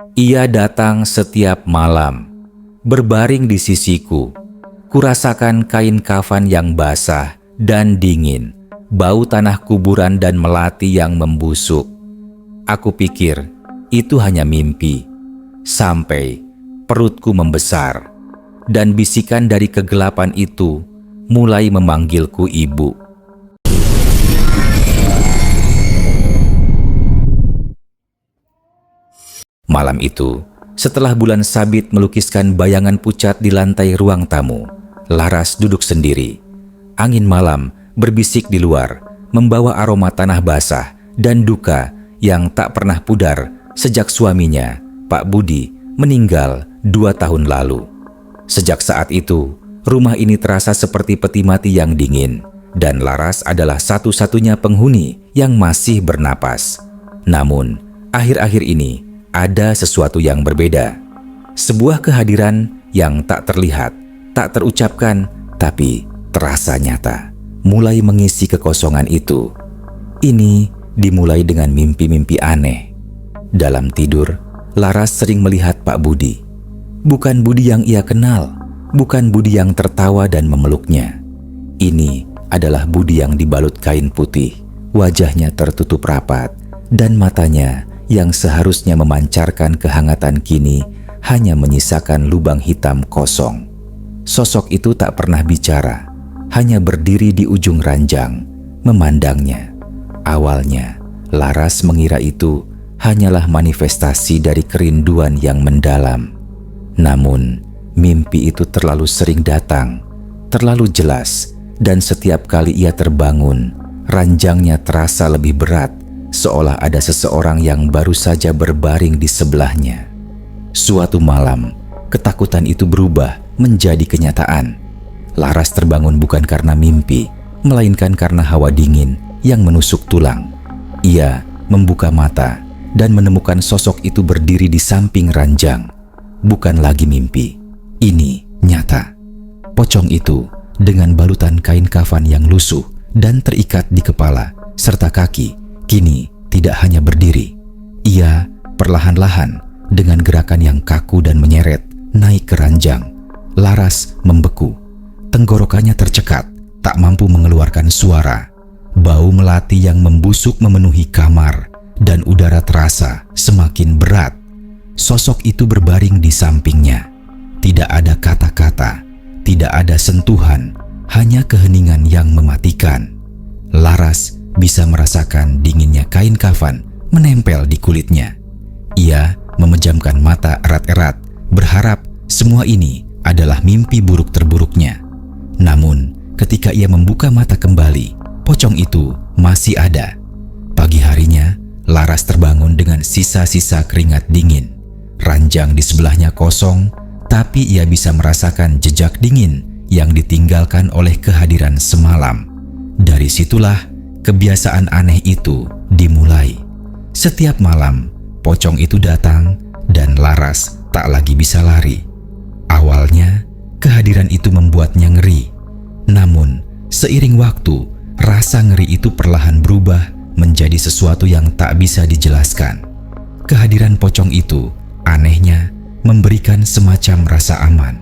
Ia datang setiap malam, berbaring di sisiku. Kurasakan kain kafan yang basah dan dingin, bau tanah kuburan dan melati yang membusuk. Aku pikir itu hanya mimpi, sampai perutku membesar, dan bisikan dari kegelapan itu mulai memanggilku ibu. Malam itu, setelah bulan sabit melukiskan bayangan pucat di lantai ruang tamu, Laras duduk sendiri. Angin malam berbisik di luar, membawa aroma tanah basah dan duka yang tak pernah pudar sejak suaminya, Pak Budi, meninggal 2 tahun lalu. Sejak saat itu, rumah ini terasa seperti peti mati yang dingin, dan Laras adalah satu-satunya penghuni yang masih bernapas. Namun, akhir-akhir ini ada sesuatu yang berbeda. Sebuah kehadiran yang tak terlihat, tak terucapkan, tapi terasa nyata, mulai mengisi kekosongan itu. Ini dimulai dengan mimpi-mimpi aneh. Dalam tidur, Laras sering melihat Pak Budi. Bukan Budi yang ia kenal, bukan Budi yang tertawa dan memeluknya. Ini adalah Budi yang dibalut kain putih, wajahnya tertutup rapat, dan matanya yang seharusnya memancarkan kehangatan kini hanya menyisakan lubang hitam kosong. Sosok itu tak pernah bicara, hanya berdiri di ujung ranjang, memandangnya. Awalnya, Laras mengira itu hanyalah manifestasi dari kerinduan yang mendalam. Namun, mimpi itu terlalu sering datang, terlalu jelas, dan setiap kali ia terbangun, ranjangnya terasa lebih berat, seolah ada seseorang yang baru saja berbaring di sebelahnya. Suatu malam, ketakutan itu berubah menjadi kenyataan. Laras terbangun bukan karena mimpi, melainkan karena hawa dingin yang menusuk tulang. Ia membuka mata dan menemukan sosok itu berdiri di samping ranjang. Bukan lagi mimpi, ini nyata. Pocong itu dengan balutan kain kafan yang lusuh dan terikat di kepala serta kaki, kini tidak hanya berdiri. Ia perlahan-lahan dengan gerakan yang kaku dan menyeret naik ke ranjang. Laras membeku, tenggorokannya tercekat, tak mampu mengeluarkan suara. Bau melati yang membusuk memenuhi kamar, dan udara terasa semakin berat. Sosok itu berbaring di sampingnya. Tidak ada kata-kata, tidak ada sentuhan, hanya keheningan yang mematikan. Laras bisa merasakan dinginnya kain kafan menempel di kulitnya. Ia memejamkan mata erat-erat, berharap semua ini adalah mimpi buruk terburuknya. Namun, ketika ia membuka mata kembali, pocong itu masih ada. Pagi harinya, Laras terbangun dengan sisa-sisa keringat dingin. Ranjang di sebelahnya kosong, tapi ia bisa merasakan jejak dingin yang ditinggalkan oleh kehadiran semalam. Dari situlah kebiasaan aneh itu dimulai. Setiap malam, pocong itu datang dan Laras tak lagi bisa lari. Awalnya, kehadiran itu membuatnya ngeri. Namun, seiring waktu, rasa ngeri itu perlahan berubah menjadi sesuatu yang tak bisa dijelaskan. Kehadiran pocong itu, anehnya, memberikan semacam rasa aman.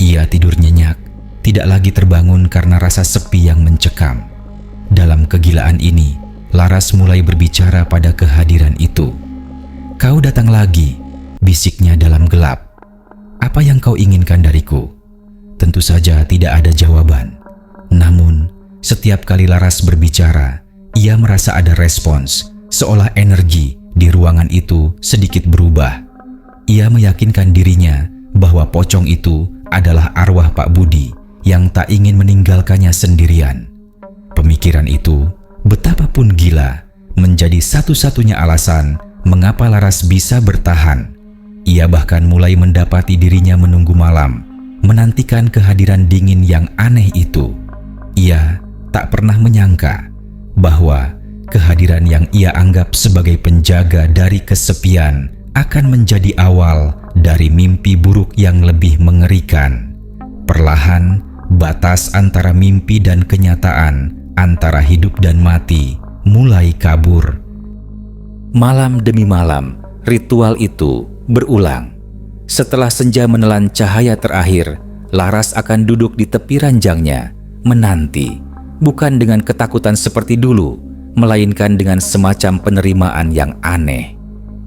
Ia tidur nyenyak, tidak lagi terbangun karena rasa sepi yang mencekam. Dalam kegilaan ini, Laras mulai berbicara pada kehadiran itu. "Kau datang lagi," bisiknya dalam gelap. "Apa yang kau inginkan dariku?" Tentu saja tidak ada jawaban. Namun, setiap kali Laras berbicara, ia merasa ada respons, seolah energi di ruangan itu sedikit berubah. Ia meyakinkan dirinya bahwa pocong itu adalah arwah Pak Budi yang tak ingin meninggalkannya sendirian. Pemikiran itu, betapapun gila, menjadi satu-satunya alasan mengapa Laras bisa bertahan. Ia bahkan mulai mendapati dirinya menunggu malam, menantikan kehadiran dingin yang aneh itu. Ia tak pernah menyangka bahwa kehadiran yang ia anggap sebagai penjaga dari kesepian akan menjadi awal dari mimpi buruk yang lebih mengerikan. Perlahan, batas antara mimpi dan kenyataan, antara hidup dan mati, mulai kabur. Malam demi malam, ritual itu berulang. Setelah senja menelan cahaya terakhir, Laras akan duduk di tepi ranjangnya, menanti, bukan dengan ketakutan seperti dulu, melainkan dengan semacam penerimaan yang aneh.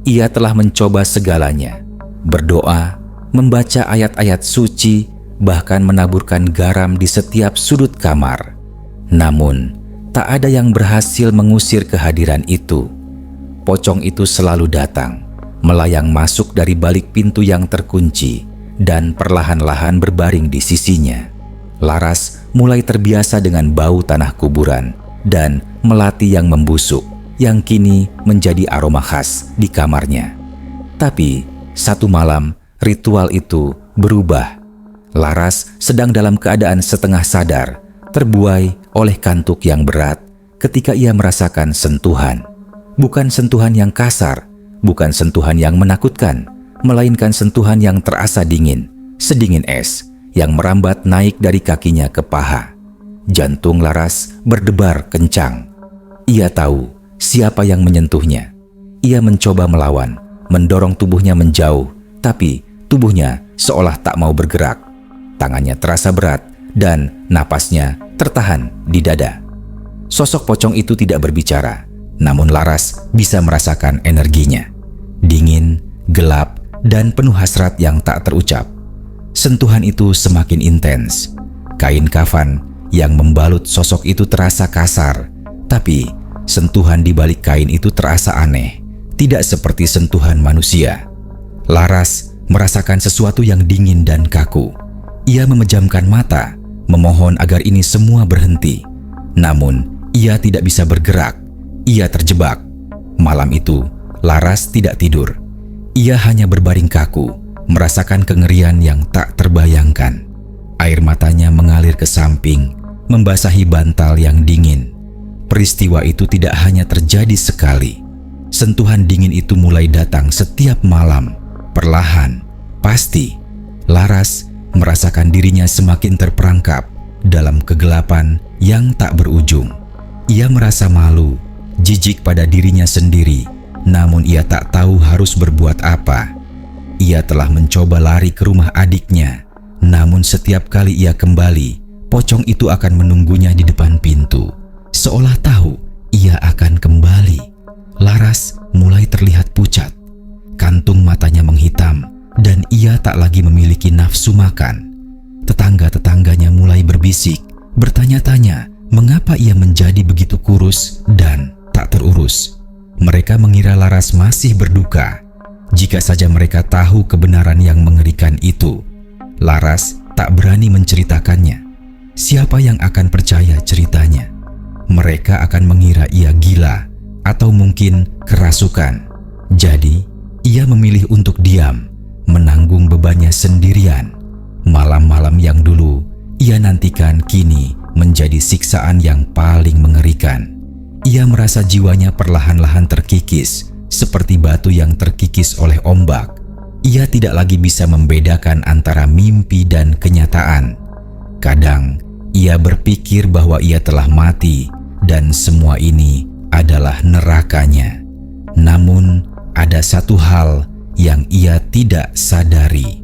Ia telah mencoba segalanya, berdoa, membaca ayat-ayat suci, bahkan menaburkan garam di setiap sudut kamar. Namun, tak ada yang berhasil mengusir kehadiran itu. Pocong itu selalu datang, melayang masuk dari balik pintu yang terkunci, dan perlahan-lahan berbaring di sisinya. Laras mulai terbiasa dengan bau tanah kuburan dan melati yang membusuk, yang kini menjadi aroma khas di kamarnya. Tapi, satu malam, ritual itu berubah. Laras sedang dalam keadaan setengah sadar, terbuai oleh kantuk yang berat ketika ia merasakan sentuhan. Bukan sentuhan yang kasar, bukan sentuhan yang menakutkan, melainkan sentuhan yang terasa dingin, sedingin es yang merambat naik dari kakinya ke paha. Jantung Laras berdebar kencang. Ia tahu siapa yang menyentuhnya. Ia mencoba melawan, mendorong tubuhnya menjauh, tapi tubuhnya seolah tak mau bergerak. Tangannya terasa berat dan napasnya tertahan di dada. Sosok pocong itu tidak berbicara, namun Laras bisa merasakan energinya. Dingin, gelap, dan penuh hasrat yang tak terucap. Sentuhan itu semakin intens. Kain kafan yang membalut sosok itu terasa kasar, tapi sentuhan di balik kain itu terasa aneh, tidak seperti sentuhan manusia. Laras merasakan sesuatu yang dingin dan kaku. Ia memejamkan mata, memohon agar ini semua berhenti. Namun, ia tidak bisa bergerak. Ia terjebak. Malam itu, Laras tidak tidur. Ia hanya berbaring kaku, merasakan kengerian yang tak terbayangkan. Air matanya mengalir ke samping, membasahi bantal yang dingin. Peristiwa itu tidak hanya terjadi sekali. Sentuhan dingin itu mulai datang setiap malam, perlahan, pasti. Laras merasakan dirinya semakin terperangkap dalam kegelapan yang tak berujung. Ia merasa malu, jijik pada dirinya sendiri, namun ia tak tahu harus berbuat apa. Ia telah mencoba lari ke rumah adiknya, namun setiap kali ia kembali, pocong itu akan menunggunya di depan pintu, seolah tahu ia akan kembali. Laras mulai terlihat pucat, kantung matanya menghitam, dan ia tak lagi memiliki nafsu makan. Tetangga-tetangganya mulai berbisik, bertanya-tanya mengapa ia menjadi begitu kurus dan tak terurus. Mereka mengira Laras masih berduka. Jika saja mereka tahu kebenaran yang mengerikan itu, Laras tak berani menceritakannya. Siapa yang akan percaya ceritanya? Mereka akan mengira ia gila atau mungkin kerasukan. Jadi, ia memilih untuk diam, menanggung bebannya sendirian. Malam-malam yang dulu ia nantikan kini menjadi siksaan yang paling mengerikan. Ia merasa jiwanya perlahan-lahan terkikis, seperti batu yang terkikis oleh ombak. Ia tidak lagi bisa membedakan antara mimpi dan kenyataan. Kadang, ia berpikir bahwa ia telah mati dan semua ini adalah nerakanya. Namun, ada satu hal yang ia tidak sadari.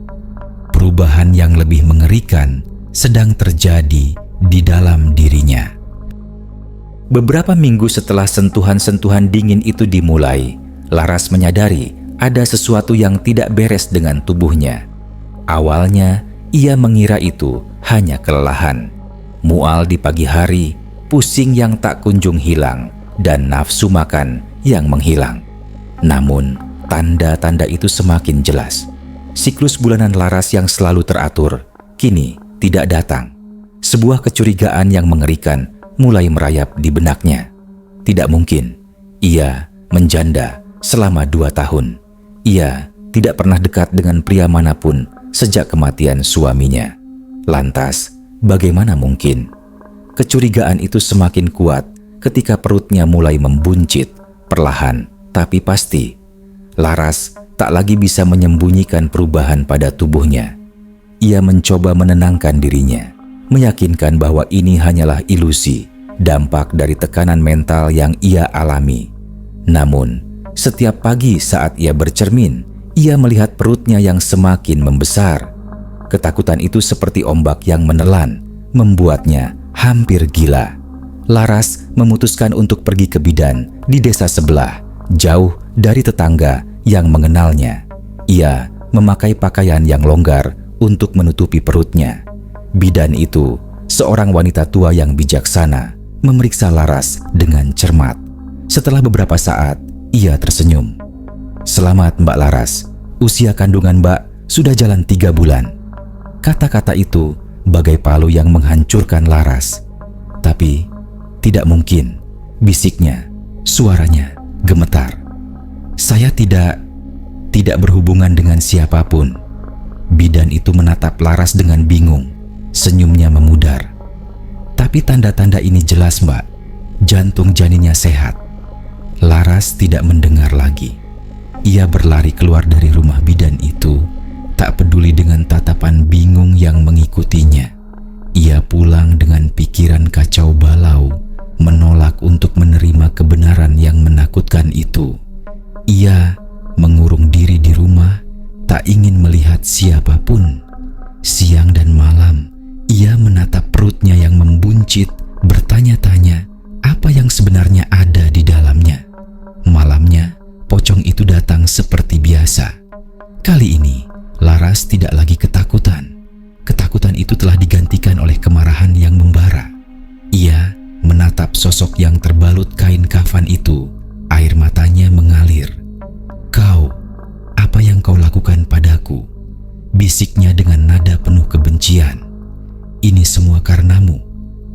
Perubahan yang lebih mengerikan sedang terjadi di dalam dirinya. Beberapa minggu setelah sentuhan-sentuhan dingin itu dimulai, Laras menyadari ada sesuatu yang tidak beres dengan tubuhnya. Awalnya, ia mengira itu hanya kelelahan, mual di pagi hari, pusing yang tak kunjung hilang, dan nafsu makan yang menghilang. Namun, tanda-tanda itu semakin jelas. Siklus bulanan Laras yang selalu teratur, kini tidak datang. Sebuah kecurigaan yang mengerikan mulai merayap di benaknya. Tidak mungkin, ia menjanda selama 2 tahun. Ia tidak pernah dekat dengan pria manapun sejak kematian suaminya. Lantas, bagaimana mungkin? Kecurigaan itu semakin kuat ketika perutnya mulai membuncit, perlahan tapi pasti. Laras tak lagi bisa menyembunyikan perubahan pada tubuhnya. Ia mencoba menenangkan dirinya, meyakinkan bahwa ini hanyalah ilusi, dampak dari tekanan mental yang ia alami. Namun, setiap pagi saat ia bercermin, Ia melihat perutnya yang semakin membesar. Ketakutan itu seperti ombak yang menelan, membuatnya hampir gila. Laras memutuskan untuk pergi ke bidan di desa sebelah, jauh dari tetangga yang mengenalnya. Ia memakai pakaian yang longgar untuk menutupi perutnya. Bidan itu, seorang wanita tua yang bijaksana, memeriksa Laras dengan cermat. Setelah beberapa saat, ia tersenyum. "Selamat Mbak Laras, usia kandungan Mbak sudah jalan 3 bulan. Kata-kata itu bagai palu yang menghancurkan Laras. "Tapi tidak mungkin," bisiknya. Suaranya gemetar. "Saya tidak berhubungan dengan siapapun." Bidan itu menatap Laras dengan bingung. Senyumnya memudar. "Tapi tanda-tanda ini jelas, Mbak. Jantung janinnya sehat." Laras tidak mendengar lagi. Ia berlari keluar dari rumah bidan itu, tak peduli dengan tatapan bingung yang mengikutinya. Ia pulang dengan pikiran kacau balau, menolak untuk menerima kebenaran yang menakutkan itu. Ia mengurung diri di rumah, tak ingin melihat siapapun. Siang dan malam, ia menatap perutnya yang membuncit, bertanya-tanya apa yang sebenarnya ada di dalamnya. Malamnya, pocong itu datang seperti biasa. Kali ini, Laras tidak lagi ketakutan. Ketakutan itu telah digantikan oleh kemarahan yang membara. Ia menatap sosok yang terbalut kain kafan itu. Air matanya mengalir. "Kau, apa yang kau lakukan padaku?" bisiknya dengan nada penuh kebencian. "Ini semua karenamu.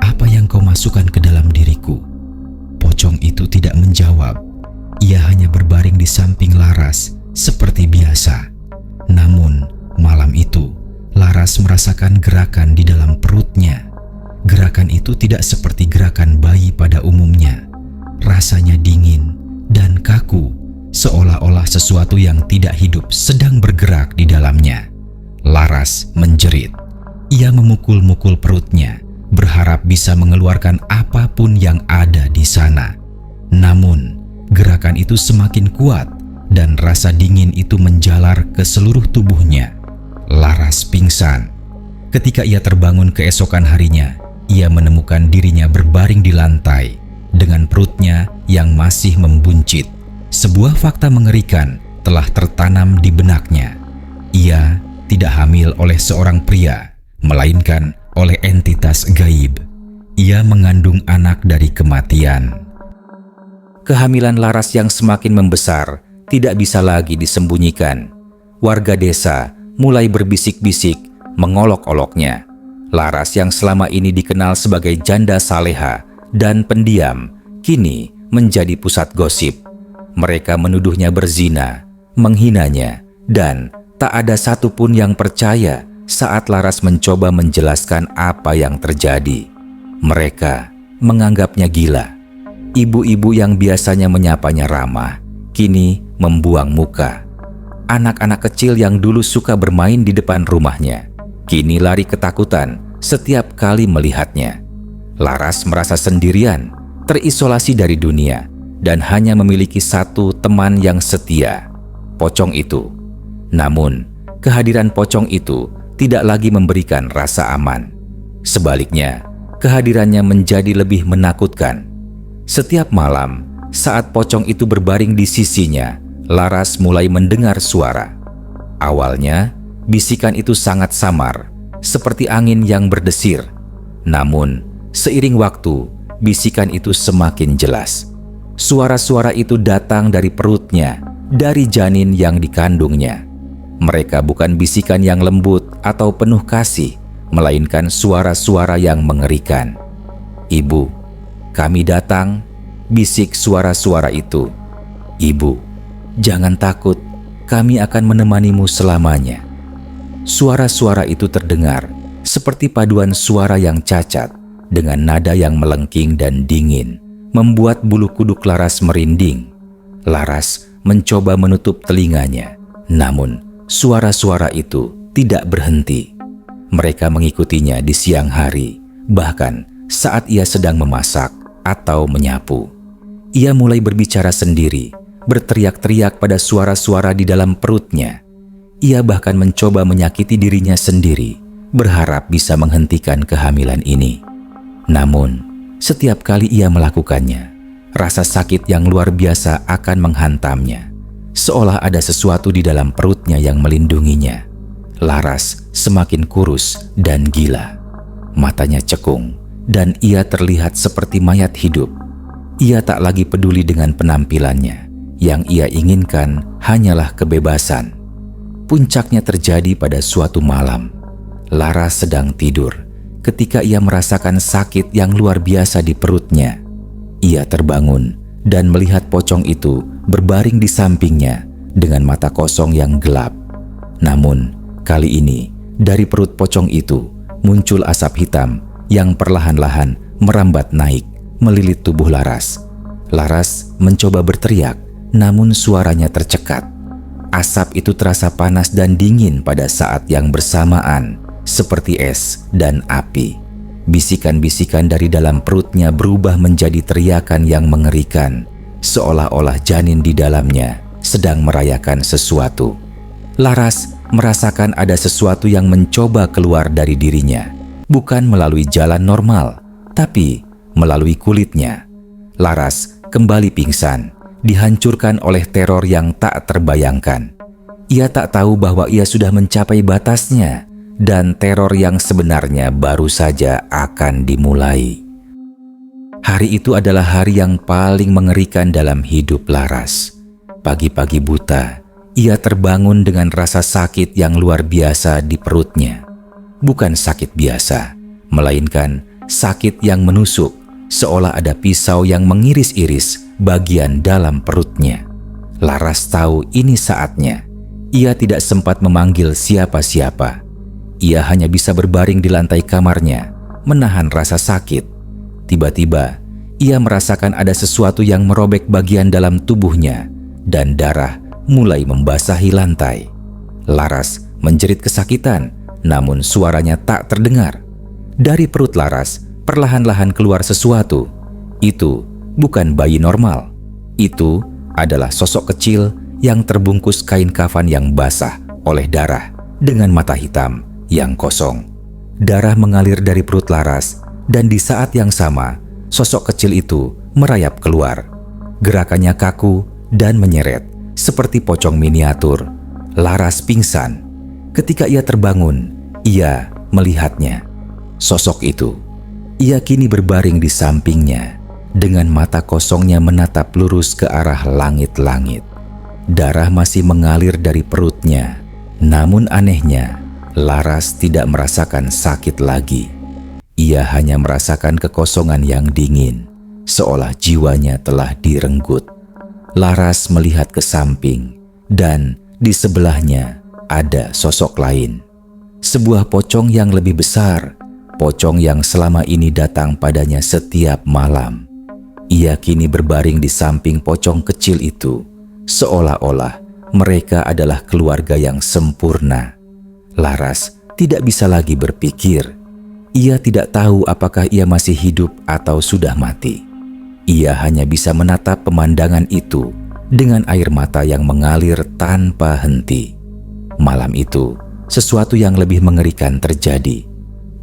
Apa yang kau masukkan ke dalam diriku?" Pocong itu tidak menjawab. Ia hanya berbaring di samping Laras seperti biasa. Namun, malam itu, Laras merasakan gerakan di dalam perutnya. Gerakan itu tidak seperti gerakan bayi pada umumnya. Rasanya dingin dan kaku, seolah-olah sesuatu yang tidak hidup sedang bergerak di dalamnya. Laras menjerit. Ia memukul-mukul perutnya, berharap bisa mengeluarkan apapun yang ada di sana. Namun, gerakan itu semakin kuat dan rasa dingin itu menjalar ke seluruh tubuhnya. Laras pingsan. Ketika ia terbangun keesokan harinya, ia menemukan dirinya berbaring di lantai dengan perutnya yang masih membuncit. Sebuah fakta mengerikan telah tertanam di benaknya. Ia tidak hamil oleh seorang pria, melainkan oleh entitas gaib. Ia mengandung anak dari kematian. Kehamilan Laras yang semakin membesar tidak bisa lagi disembunyikan. Warga desa mulai berbisik-bisik mengolok-oloknya. Laras yang selama ini dikenal sebagai janda saleha dan pendiam, kini menjadi pusat gosip. Mereka menuduhnya berzina, menghinanya, dan tak ada satupun yang percaya saat Laras mencoba menjelaskan apa yang terjadi. Mereka menganggapnya gila. Ibu-ibu yang biasanya menyapanya ramah, kini membuang muka. Anak-anak kecil yang dulu suka bermain di depan rumahnya, kini lari ketakutan setiap kali melihatnya. Laras merasa sendirian, terisolasi dari dunia, dan hanya memiliki satu teman yang setia, pocong itu. Namun, kehadiran pocong itu tidak lagi memberikan rasa aman. Sebaliknya, kehadirannya menjadi lebih menakutkan. Setiap malam, saat pocong itu berbaring di sisinya, Laras mulai mendengar suara. Awalnya, bisikan itu sangat samar, seperti angin yang berdesir. Namun, seiring waktu, bisikan itu semakin jelas. Suara-suara itu datang dari perutnya, dari janin yang dikandungnya. Mereka bukan bisikan yang lembut atau penuh kasih, melainkan suara-suara yang mengerikan. "Ibu, kami datang," bisik suara-suara itu. "Ibu, jangan takut, kami akan menemanimu selamanya." Suara-suara itu terdengar seperti paduan suara yang cacat dengan nada yang melengking dan dingin, membuat bulu kuduk Laras merinding. Laras mencoba menutup telinganya, namun suara-suara itu tidak berhenti. Mereka mengikutinya di siang hari, bahkan saat ia sedang memasak atau menyapu. Ia mulai berbicara sendiri, berteriak-teriak pada suara-suara di dalam perutnya. Ia bahkan mencoba menyakiti dirinya sendiri, berharap bisa menghentikan kehamilan ini. Namun, setiap kali ia melakukannya, rasa sakit yang luar biasa akan menghantamnya, seolah ada sesuatu di dalam perutnya yang melindunginya. Laras semakin kurus dan gila. Matanya cekung, dan ia terlihat seperti mayat hidup. Ia tak lagi peduli dengan penampilannya. Yang ia inginkan hanyalah kebebasan. Puncaknya terjadi pada suatu malam. Laras sedang tidur ketika ia merasakan sakit yang luar biasa di perutnya. Ia terbangun dan melihat pocong itu berbaring di sampingnya dengan mata kosong yang gelap. Namun, kali ini dari perut pocong itu muncul asap hitam yang perlahan-lahan merambat naik, melilit tubuh Laras. Laras mencoba berteriak, namun suaranya tercekat. Asap itu terasa panas dan dingin pada saat yang bersamaan, seperti es dan api. Bisikan-bisikan dari dalam perutnya berubah menjadi teriakan yang mengerikan, seolah-olah janin di dalamnya sedang merayakan sesuatu. Laras merasakan ada sesuatu yang mencoba keluar dari dirinya, bukan melalui jalan normal, tapi melalui kulitnya. Laras kembali pingsan, dihancurkan oleh teror yang tak terbayangkan. Ia tak tahu bahwa ia sudah mencapai batasnya, dan teror yang sebenarnya baru saja akan dimulai. Hari itu adalah hari yang paling mengerikan dalam hidup Laras. Pagi-pagi buta, ia terbangun dengan rasa sakit yang luar biasa di perutnya. Bukan sakit biasa, melainkan sakit yang menusuk, seolah ada pisau yang mengiris-iris bagian dalam perutnya. Laras tahu ini saatnya. Ia tidak sempat memanggil siapa-siapa. Ia hanya bisa berbaring di lantai kamarnya, menahan rasa sakit. Tiba-tiba, ia merasakan ada sesuatu yang merobek bagian dalam tubuhnya, dan darah mulai membasahi lantai. Laras menjerit kesakitan, namun suaranya tak terdengar. Dari perut Laras, perlahan-lahan keluar sesuatu. Itu bukan bayi normal. Itu adalah sosok kecil yang terbungkus kain kafan yang basah oleh darah dengan mata hitam yang kosong. Darah mengalir dari perut Laras, dan di saat yang sama, sosok kecil itu merayap keluar. Gerakannya kaku dan menyeret, seperti pocong miniatur. Laras pingsan. Ketika ia terbangun, ia melihatnya. Sosok itu, ia kini berbaring di sampingnya, dengan mata kosongnya menatap lurus ke arah langit-langit. Darah masih mengalir dari perutnya, namun anehnya, Laras tidak merasakan sakit lagi. Ia hanya merasakan kekosongan yang dingin, seolah jiwanya telah direnggut. Laras melihat ke samping, dan di sebelahnya ada sosok lain. Sebuah pocong yang lebih besar, pocong yang selama ini datang padanya setiap malam. Ia kini berbaring di samping pocong kecil itu, seolah-olah mereka adalah keluarga yang sempurna. Laras tidak bisa lagi berpikir. Ia tidak tahu apakah ia masih hidup atau sudah mati. Ia hanya bisa menatap pemandangan itu dengan air mata yang mengalir tanpa henti. Malam itu, sesuatu yang lebih mengerikan terjadi.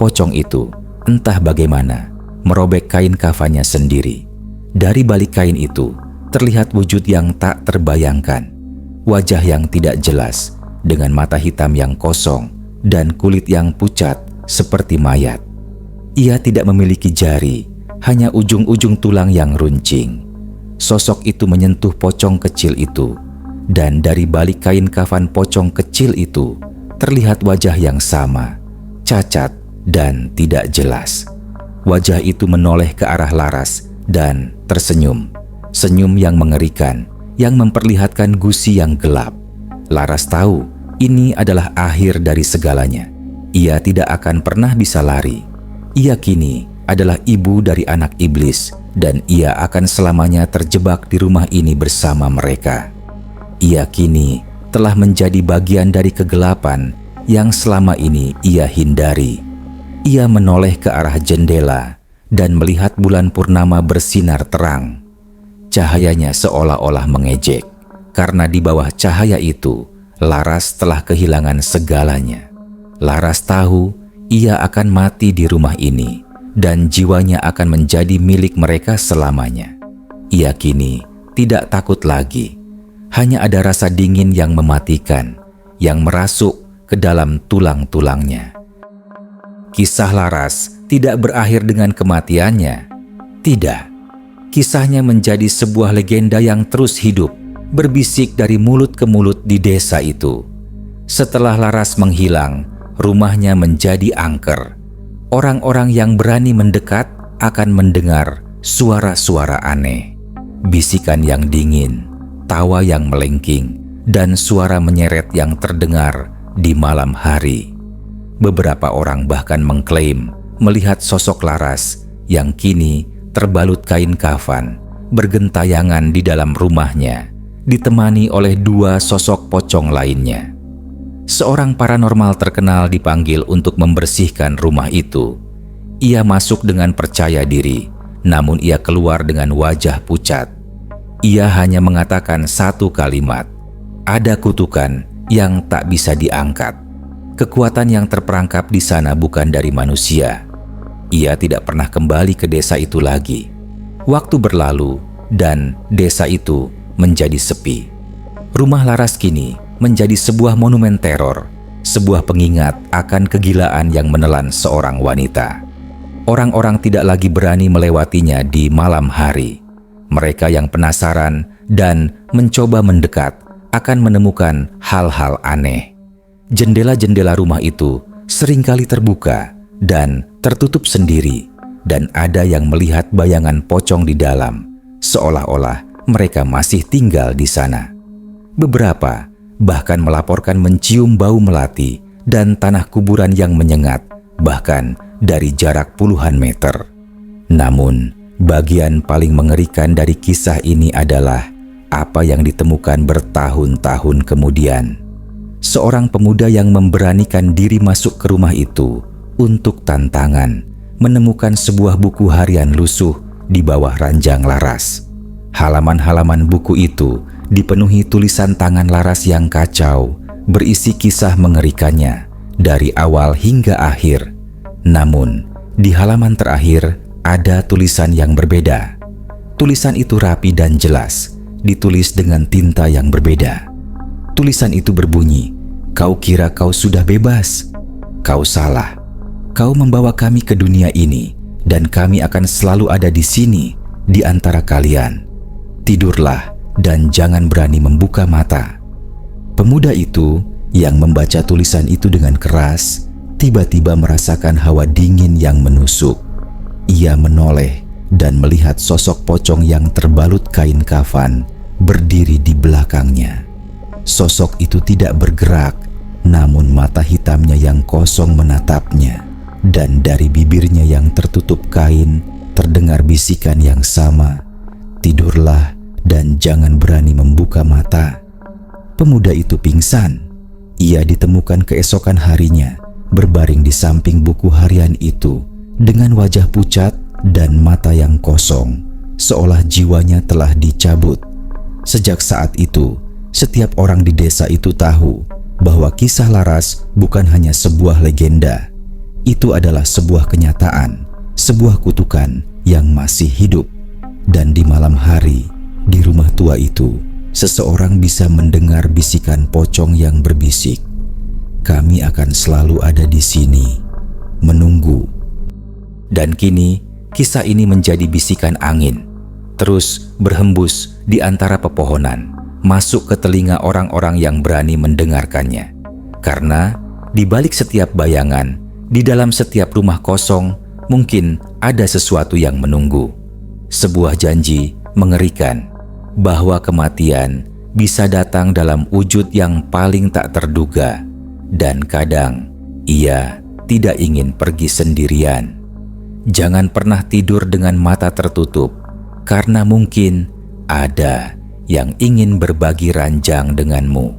Pocong itu, entah bagaimana, merobek kain kafannya sendiri. Dari balik kain itu, terlihat wujud yang tak terbayangkan. Wajah yang tidak jelas, dengan mata hitam yang kosong dan kulit yang pucat seperti mayat. Ia tidak memiliki jari, hanya ujung-ujung tulang yang runcing. Sosok itu menyentuh pocong kecil itu, dan dari balik kain kafan pocong kecil itu terlihat wajah yang sama, cacat dan tidak jelas. Wajah itu menoleh ke arah Laras dan tersenyum. Senyum yang mengerikan, yang memperlihatkan gusi yang gelap. Laras tahu ini adalah akhir dari segalanya. Ia tidak akan pernah bisa lari. Ia kini adalah ibu dari anak iblis, dan ia akan selamanya terjebak di rumah ini bersama mereka. Ia kini telah menjadi bagian dari kegelapan yang selama ini ia hindari. Ia menoleh ke arah jendela dan melihat bulan purnama bersinar terang. Cahayanya seolah-olah mengejek, karena di bawah cahaya itu, Laras telah kehilangan segalanya. Laras tahu ia akan mati di rumah ini, dan jiwanya akan menjadi milik mereka selamanya. Ia kini tidak takut lagi. Hanya ada rasa dingin yang mematikan, yang merasuk ke dalam tulang-tulangnya. Kisah Laras tidak berakhir dengan kematiannya. Tidak. Kisahnya menjadi sebuah legenda yang terus hidup, berbisik dari mulut ke mulut di desa itu. Setelah Laras menghilang, rumahnya menjadi angker. Orang-orang yang berani mendekat akan mendengar suara-suara aneh. Bisikan yang dingin, tawa yang melengking, dan suara menyeret yang terdengar di malam hari. Beberapa orang bahkan mengklaim melihat sosok Laras yang kini terbalut kain kafan, bergentayangan di dalam rumahnya, ditemani oleh dua sosok pocong lainnya. Seorang paranormal terkenal dipanggil untuk membersihkan rumah itu. Ia masuk dengan percaya diri, namun ia keluar dengan wajah pucat. Ia hanya mengatakan satu kalimat, "Ada kutukan yang tak bisa diangkat." Kekuatan yang terperangkap di sana bukan dari manusia. Ia tidak pernah kembali ke desa itu lagi. Waktu berlalu dan desa itu menjadi sepi. Rumah Laras kini menjadi sebuah monumen teror, sebuah pengingat akan kegilaan yang menelan seorang wanita. Orang-orang tidak lagi berani melewatinya di malam hari. Mereka yang penasaran dan mencoba mendekat akan menemukan hal-hal aneh. Jendela-jendela rumah itu seringkali terbuka dan tertutup sendiri, dan ada yang melihat bayangan pocong di dalam, seolah-olah mereka masih tinggal di sana. Beberapa bahkan melaporkan mencium bau melati dan tanah kuburan yang menyengat, bahkan dari jarak puluhan meter. Namun, bagian paling mengerikan dari kisah ini adalah apa yang ditemukan bertahun-tahun kemudian. Seorang pemuda yang memberanikan diri masuk ke rumah itu untuk tantangan, menemukan sebuah buku harian lusuh di bawah ranjang Laras. Halaman-halaman buku itu dipenuhi tulisan tangan Laras yang kacau, berisi kisah mengerikannya dari awal hingga akhir. Namun, di halaman terakhir ada tulisan yang berbeda. Tulisan itu rapi dan jelas, ditulis dengan tinta yang berbeda. Tulisan itu berbunyi, "Kau kira kau sudah bebas? Kau salah. Kau membawa kami ke dunia ini, dan kami akan selalu ada di sini, di antara kalian. Tidurlah dan jangan berani membuka mata." Pemuda itu yang membaca tulisan itu dengan keras, tiba-tiba merasakan hawa dingin yang menusuk. Ia menoleh dan melihat sosok pocong yang terbalut kain kafan berdiri di belakangnya. Sosok itu tidak bergerak, namun mata hitamnya yang kosong menatapnya, dan dari bibirnya yang tertutup kain terdengar bisikan yang sama, "Tidurlah dan jangan berani membuka mata." Pemuda itu pingsan. Ia ditemukan keesokan harinya berbaring di samping buku harian itu dengan wajah pucat dan mata yang kosong, seolah jiwanya telah dicabut. Sejak saat itu, setiap orang di desa itu tahu bahwa kisah Laras bukan hanya sebuah legenda. Itu adalah sebuah kenyataan, sebuah kutukan yang masih hidup. Dan di malam hari, di rumah tua itu, seseorang bisa mendengar bisikan pocong yang berbisik, "Kami akan selalu ada di sini, menunggu." Dan kini, kisah ini menjadi bisikan angin, terus berhembus di antara pepohonan, masuk ke telinga orang-orang yang berani mendengarkannya. Karena di balik setiap bayangan, di dalam setiap rumah kosong, mungkin ada sesuatu yang menunggu. Sebuah janji mengerikan bahwa kematian bisa datang dalam wujud yang paling tak terduga, dan kadang ia tidak ingin pergi sendirian. Jangan pernah tidur dengan mata tertutup, karena mungkin ada yang ingin berbagi ranjang denganmu.